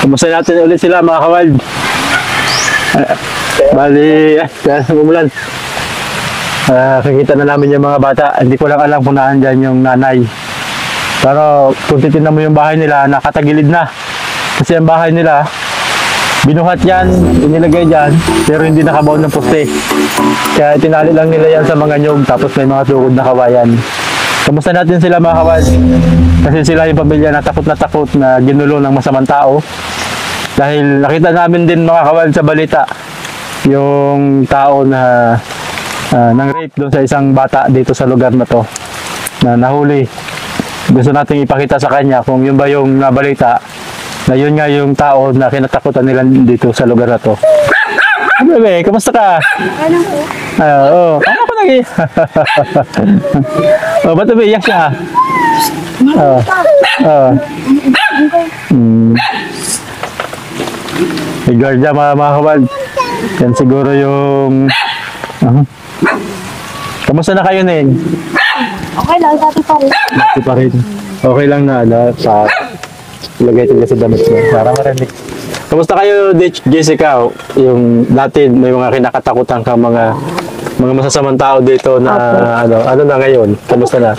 Kumusta natin ulit sila mga kawal? Bali, umulan. Nakikita na namin yung mga bata. Hindi ko lang alam kung naandyan yung nanay. Pero kung titignan mo yung bahay nila, nakatagilid na. Kasi ang bahay nila, binuhat yan, inilagay dyan, pero hindi nakabaon ng poste. Kaya tinali lang nila yan sa mga nyog, tapos may mga tukod na kawayan. Kamusta natin sila mga kawal? Kasi sila yung pamilya na takot na ginulo ng masamang tao. Dahil nakita namin din mga kawal sa balita, yung tao na nang rape doon sa isang bata dito sa lugar na to, na nahuli. Gusto nating ipakita sa kanya kung yun ba yung nabalita, na yun nga yung tao na kinatakutan nila dito sa lugar na to. Bebe, kamusta ka? Ano po? Ano pa lagi? Ba't umiiyak siya? May guardia mga kawal. Yan siguro yung... Kamusta na kayo, Neng? Okay lang, dati pa rin. Dati pa rin. Okay lang na, sa lagay ito sa damit mo. Para marinig. Kamusta kayo, Jessica? Yung dati may mga kinakatakutan kang mga masasamang tao dito na ano na ngayon? Kamusta na?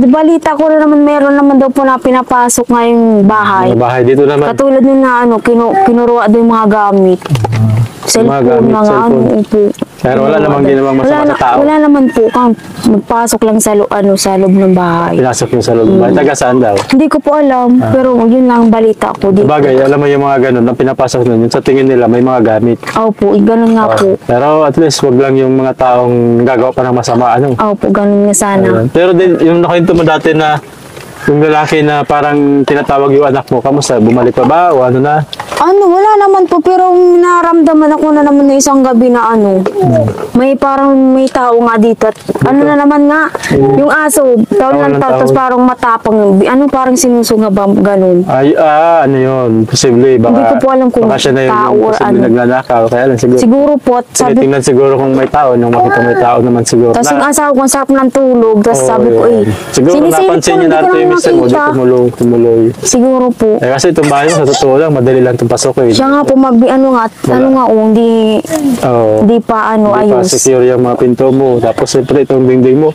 Balita ko na naman meron naman daw po na pinapasok ngayong bahay. Ang bahay dito naman. Katulad nung na kinuruan daw yung mga gamit. Cellphone, mga po. Pero wala namang ginawang masama sa tao. Wala naman po. Magpasok lang sa loob ng bahay. Pinasok yung sa loob ng bahay. Taga saan daw? Hindi ko po alam. Pero yun lang balita ko dito. Sabagay, alam mo yung mga ganun, ang pinapasok nun, yung sa tingin nila may mga gamit. Opo, ganun nga po. Pero at least, wag lang yung mga taong gagawa pa ng masama. Opo, ganun nga sana. Pero din, yung nakwento mo dati na yung lalaki na parang tinatawag yung anak mo, kamusta? Bumalik pa ba? O ano na? Wala naman po, pero naramdaman ako na naman na isang gabi na may tao nga dito. At na naman nga, yung aso, taon ng tapos parang matapang, parang sinusunga ba, ganun. Ay, ano yun? Posible, baka, hindi ko po alam kung baka siya na yun, tao or posible nagnanakaw. Kaya lang siguro. Siguro po, at sabi, tinitingnan siguro kung may tao, nung makita may tao naman siguro. Tapos yung asawa ko, ang sarap ng tulog, tapos sabi ko siguro napansin niyo natin yung mister mo, di tumuloy. Siguro po. Kasi itong bahay mo, sa totoo lang, madali lang itong pasokin. Siya nga po, hindi pa ayos. Secure yung mga pinto mo. Tapos siyempre itong dingding mo.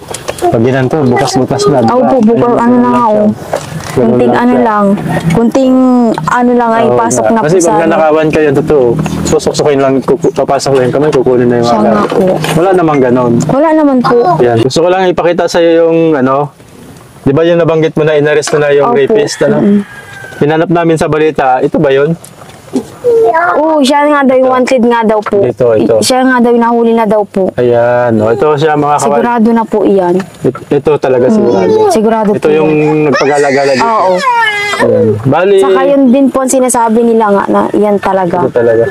Pag ginanto, bukas-bukas na. Po, bukas kunting ay pasok na po kasi pag nanakawan kayo, totoo, susok-sukin lang, papasok lang yung kamay, kukunin na yung mga wala namang ganon. Wala naman po. Yan. Gusto ko lang ipakita sa iyo yung di ba yung nabanggit mo na inarest mo na yung rapist, Hinanap namin sa balita, ito ba yun? Siya nga daw yung wanted nga daw po. Ito. Siya nga daw yung nahuli na daw po. Ayan, ito siya mga kawal. Sigurado na po iyan. Ito talaga sigurado. Sigurado ito po. Yung nagpag-alagala dito. Oo. Bali. Saka yun din po ang sinasabi nila nga na yan talaga. Ito talaga.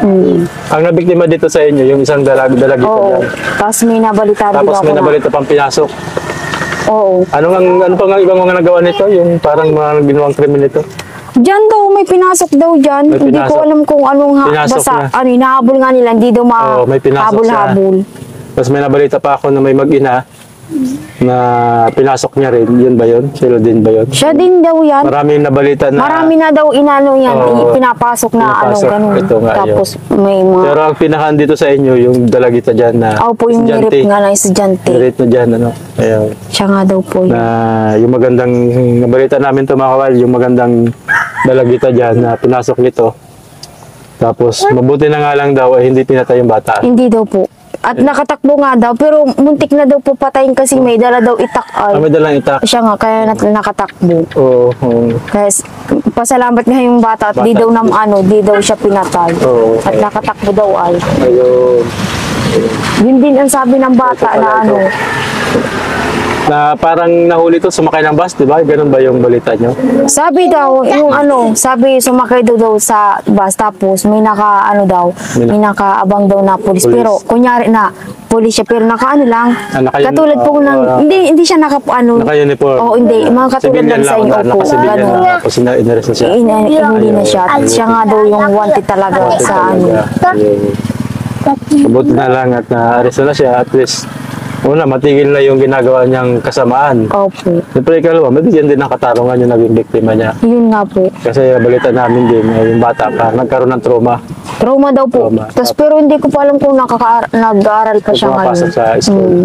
Ang nabiktima dito sa inyo, yung isang dalagita Oo. Tapos may nabalita din ako. Tapos may nabalita pang pinasok. Oo. Ano pa nga ibang mga nagawa nito? Yung parang mga ginawang krimen nito? Diyan daw, may pinasok daw dyan. Hindi ko alam kung anong basta, hinahabol nga nila, hindi daw mahabol-habol. Tapos may nabalita pa ako na may mag-ina na pinasok niya rin. Yun ba yun? Sila din ba yun? Siya din daw yan. Maraming nabalita na... Marami na daw yan. Pinapasok na ganun. Ito nga, tapos may mga... Pero ang pinakaan dito sa inyo, yung dalagita dyan na... po, yung nirip nga na estudyante. Nirip na dyan, Ayun. Siya nga daw po yun. Na yung magandang... Nabalita namin ito mga kawal, yung magandang dalagita dyan na pinasok nito. Tapos, mabuti na nga lang daw, hindi pinatay yung bata. Hindi daw po. At nakatakbo nga daw, pero muntik na daw po patayin kasi may dala daw itak. May dalang itak. Siya nga, kaya nakatakbo. Oo. Kaya pasalamat nga yung bata at di daw siya pinatay. At nakatakbo daw ay. Ayun. Yun din ang sabi ng bata na na parang nahuli to, sumakay ng bus, di ba? Ganun ba yung balita nyo? Sabi daw, sabi sumakay daw sa bus, tapos may may nakaabang daw na pulis. Pero kunyari na pulis siya, pero lang. Katulad po hindi siya naka-uniform. Hindi. Mga katulad lang sa inyo po. Tapos inares na siya. Inuli na siya. At siya nga daw yung wanted talaga sa Mabuti na lang at na-arrest na siya, at least una, matigil na yung ginagawa niyang kasamaan. Opo. Siyempre, ikalawa, mabigyan din ng katarungan yung naging biktima niya. Yun nga po. Kasi balita namin din, yung bata pa, nagkaroon ng trauma. Trauma daw po. Trauma. Tapos pero hindi ko pa alam kung nag-aaral pa siya Pumapasok ngayon. sa school.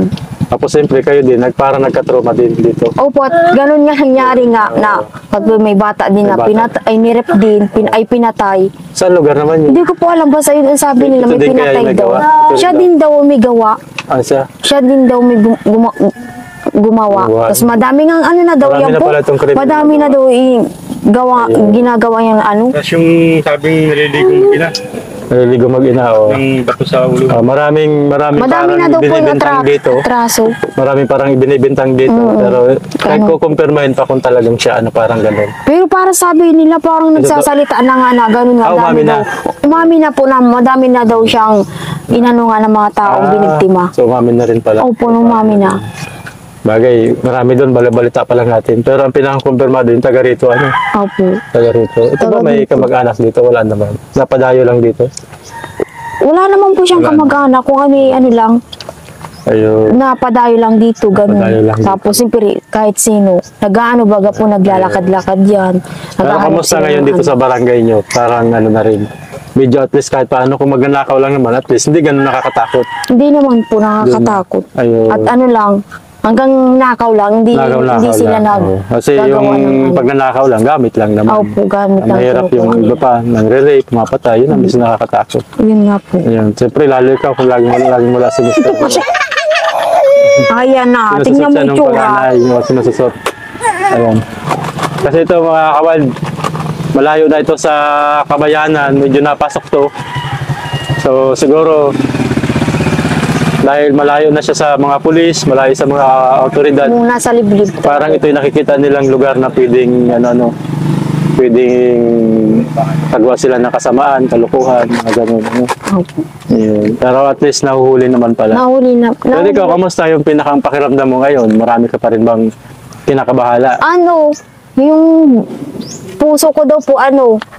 Tapos siyempre, kayo din, parang nagka-trauma din dito. Opo, at ganun nga nangyari nga na pag may bata din na May bata. ay nirep din, ay pinatay. Saan lugar naman yun? Hindi ko po alam, basta yun ang sabi nila, Ito may din kaya pinatay yung daw. nagawa? Ito Siya rin din daw may gawa. Ah, siya? Siya din daw may gumawa. Gumawa. Tapos madami nga ano na daw Marami yan na po. pala itong krimen Madami na daw ginagawa yung ano. Tapos yung sabing naliligong mag-ina, Naliligo mag-ina, o. ng bato sa ulo. Maraming Madami parang na daw po yung binibintang dito. traso. Maraming parang ibinibintang dito. Pero kahit ko kumpirmahin pa kung talagang siya, ano parang ganun. Pero para sabi nila parang nagsasalita na nga na gano'n nga. Ah, umami dami na. daw. Umami na po na madami na daw siyang inano nga ng mga taong binibiktima. So, umamin na rin pala. Opo, umami na. Bagay, marami doon, balita pa lang natin. Pero ang pinakakumpirmado yung taga rito, ano? Opo. Taga rito. Ito ba Taga may rito. kamag-anak dito? Wala naman. Napadayo lang dito. Wala naman po siyang kamag-anak kung ano lang. Ayun. Napadayo lang dito, Napadayo gano'n. lang dito. Tapos siyempre, kahit sino, nag-ano baga po, naglalakad-lakad yan. Pero kamusta ngayon dito sa barangay nyo? Parang ano na rin. Medyo at least kahit paano, kung magnanakaw lang naman, at least hindi ganun nakakatakot. Hindi naman po nakakatakot. Ayun. At ano lang, hanggang nakaw lang, hindi sila lang. Oo. Kasi yung pagnanakaw lang, gamit lang naman. Opo, gamit lang Mahirap po. yung iba pa, nangre-rape, mapatay, yun ang mas nakakatakot. Yun nga po. Ayun. Siyempre, lalo ikaw kung laging mula si Mr. Ayan na, tingnan mo yung tsura. Yung sinususot. Ayan. Kasi ito mga kawal, malayo na ito sa Kabayanan, medyo napasok to. So siguro, dahil malayo na siya sa mga pulis, malayo sa mga otoridad, Kung nasa liblib. parang ito yung nakikita nilang lugar na pwedeng pwedeng tagawa sila ng kasamaan, kalukuhan, mga ganun. Ano. Opo. Ayun. Pero at least nahuhuli naman pala. Nahuli na. Pero ikaw, kamusta yung pinakang pakiramdam mo ngayon? Marami ka pa rin bang kinakabahala? Ano, yung puso ko daw po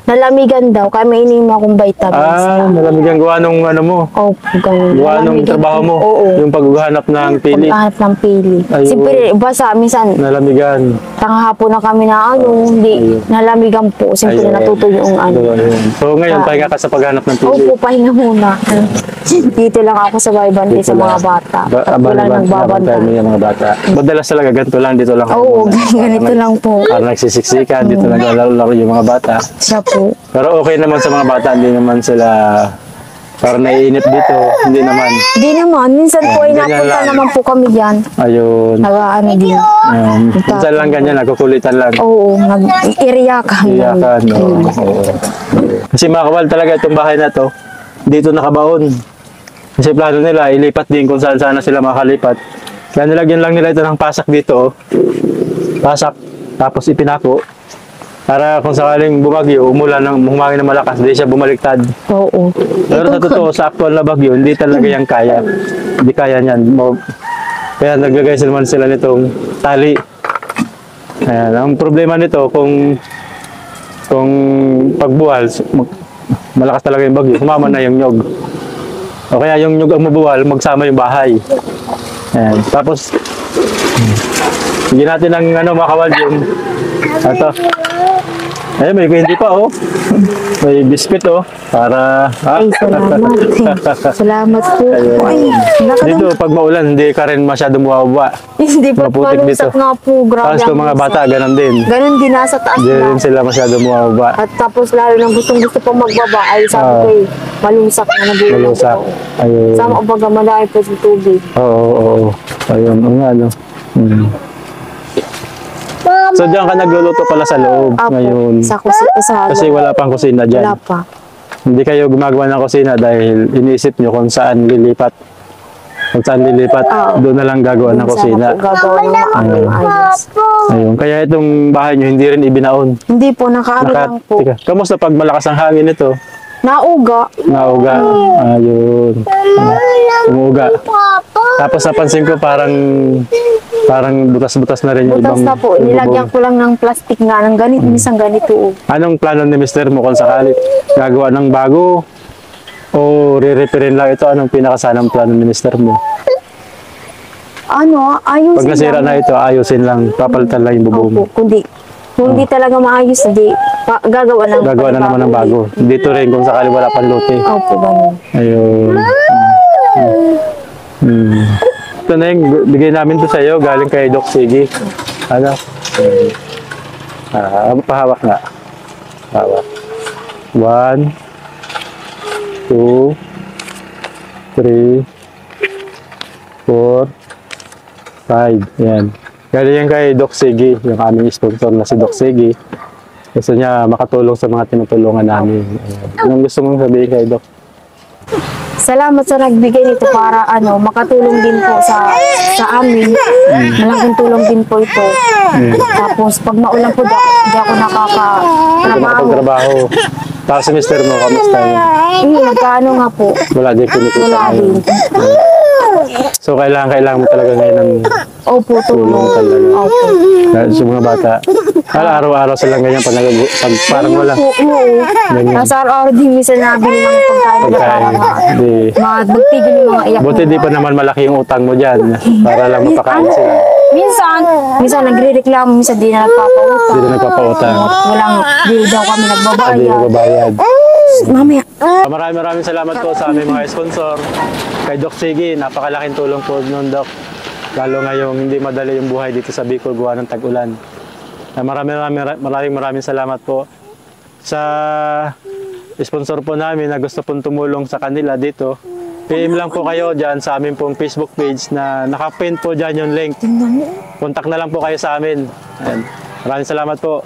nalamigan daw. Kaya may ininom akong vitamins. Malamig ang gawa nung ano mo. Opo, ganun. Gawa nung Nalamigan trabaho po. mo. Oo. Yung paghahanap ng pili. Pagkahanap ng pili. Ayun. Siyempre, basa, minsan, Nalamigan. tanghapon na kami na hindi, nalamigan po. Siyempre, Ayun. natutuyo yung Ayun. So ngayon, pahinga ka sa paghanap ng pili. Opo, pahinga muna. Dito lang ako sa baybante sa mga bata. At wala nang babanta. mo yung mga bata. Madalas talaga ganito lang, dito lang. Oo, ganito lang po. Parang nagsisiksikan, dito naglalaro yung mga bata. Siya po. Pero okay naman sa mga bata, hindi naman sila parang naiinip dito. Hindi naman. Di naman. Minsan po ay ganyan napunta lang. naman po kami dyan. Ayun. Nag-ano din. Minsan lang ganyan, nagkukulitan lang. Oo, nag-iriyakan. Iyakan, oo. Kasi mga kawal talaga itong bahay na to, dito nakabaon. Kasi plano nila, ilipat din kung saan sana sila makalipat. Kaya nilagyan lang nila ito ng pasak dito. Pasak, tapos ipinako. Para kung sakaling bumagyo, umulan ng humangin na malakas, hindi siya bumaliktad. Oo. Pero sa totoo, sa actual na bagyo, hindi talaga yan kaya. Hindi kaya niyan. Kaya naglagay naman sila nitong tali. Ayan. Ang problema nito, kung pagbuwal, malakas talaga yung bagyo, sumama na yung nyog. O kaya yung nyog ang mabuwal, magsama yung bahay. Ayan. Tapos, hindi natin ang makawal yung ito. Ayun, may hindi pa, oh. May biscuit, oh. Para, Ay, salamat. Salamat po. Ayun. Ay, Dito, pag maulan, hindi ka rin masyadong mawaba. Hindi pa Maputik dito. palusak nga po. Grabe. Tapos itong mga bata, ganun din. Ganun din nasa taas Hindi na. rin sila masyadong mawaba. At tapos lalo nang gustong-gusto pang magbaba ay sabi ko malusak na nabulang Malusak. ko. Ayun. Sama ko baga malaki po sa tubig. Oo. Ayun, oo nga, no. So, diyan ka nagluluto pala sa loob Apo, ngayon. sa Kasi wala pang kusina dyan. wala pa. Hindi kayo gumagawa ng kusina dahil iniisip nyo kung saan lilipat. Kung saan lilipat, Oo. doon na lang gagawa ng kusina. Sana po gagawa ng maayos ayos. Ayun. Kaya itong bahay nyo, hindi rin ibinaon. Hindi po, nakaano lang po. Teka, kamusta pag malakas ang hangin ito? Nauga. Nauga. Ayun. Umuga. Tapos napansin ko parang butas-butas na rin yung Butas ibang na po. yung Nilagyan bubong. ko lang ng plastic nga ng ganito. Minsan ganito. Anong plano ni Mr. mo kung sakali? Gagawa ng bago? O re-repairin lang ito? Anong pinakasanang plano ni Mr. mo? Ayusin Pag nasira lang. na ito, ayusin lang. Papalitan lang yung bubong. Opo, kung hindi talaga maayos, hindi, gagawa lang. Gagawa na naman ng bago. Dito rin kung sakali wala pang lote. Opo, ganun. Ayun. Ito na yung bigay namin to sa'yo. Galing kay Doc Sige. Ano? Pahawak nga. Pahawak. 1, 2, 3, 4, 5. Yan. Galing yan kay Doc Sige. Yung aming sponsor na si Doc Sige. Gusto niya makatulong sa mga tinutulungan namin. Ayan. Anong gusto mong sabihin kay Doc? Salamat sa nagbigay nito para makatulong din po sa amin. Malaking tulong din po ito. Tapos pag maulan po, di ako nakakatrabaho. Nakapagtrabaho. Tapos si mister mo, kamusta yun? Nagkaano nga po. Wala din kinikita Wala ngayon. din. So, kailangan mo talaga ngayon ng Opo, tulong tulong. talaga. Opo. Dahil sa mga bata, araw-araw silang ganyan pag parang wala. Oo. Ganyan. Nasa araw-araw din minsan nabili ng pagkain nila para Pagkain. Di, magtigil yung mga iyak. buti di pa naman malaki yung utang mo dyan para lang mapakain sila. Minsan nagre-reklamo, minsan di na nagpapautang. Hindi na nagpapautang. Di daw kami Hindi nagbabayad. nagbabayad. Mamaya. Maraming salamat po sa aming mga sponsor. Kay Doc Sige, napakalaking tulong po nun, Doc. Lalo ngayong hindi madali yung buhay dito sa Bicol, gawa ng tag-ulan. Maraming salamat po sa sponsor po namin na gusto pong tumulong sa kanila dito. PM lang po kayo dyan sa amin pong Facebook page na nakapin po dyan yung link. Contact na lang po kayo sa amin. Ayan. Maraming salamat po.